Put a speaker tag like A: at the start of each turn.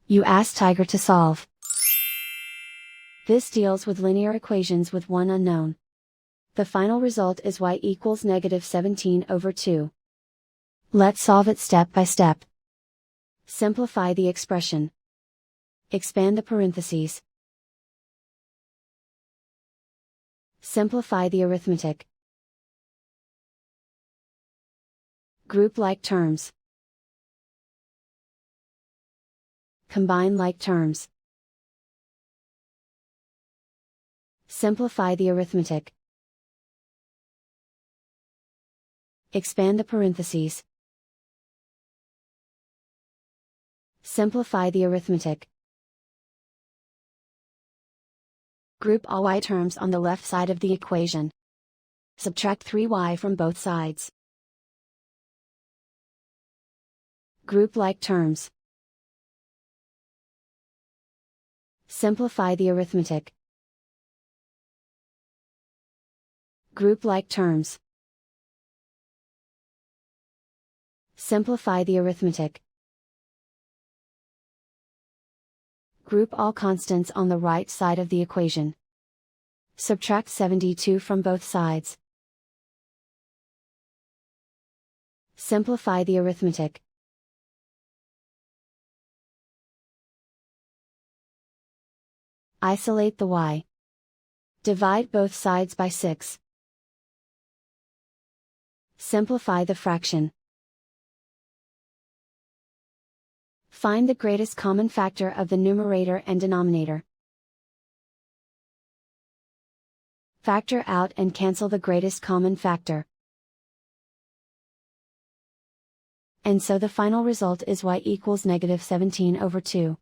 A: You ask Tiger to solve. This deals with linear equations with one unknown. The final result is y equals -17/2. Let's solve it step by step. Simplify the expression. Expand the parentheses. Simplify the arithmetic. Group like terms. Combine like terms. Simplify the arithmetic. Expand the parentheses. Simplify the arithmetic. Group all y terms on the left side of the equation. Subtract 3y from both sides. Group like terms. Simplify the arithmetic. Group like terms. Simplify the arithmetic. Group all constants on the right side of the equation. Subtract 72 from both sides. Simplify the arithmetic. Isolate the y. Divide both sides by 6. Simplify the fraction. Find the greatest common factor of the numerator and denominator. Factor out and cancel the greatest common factor. And so the final result is y equals -17/2.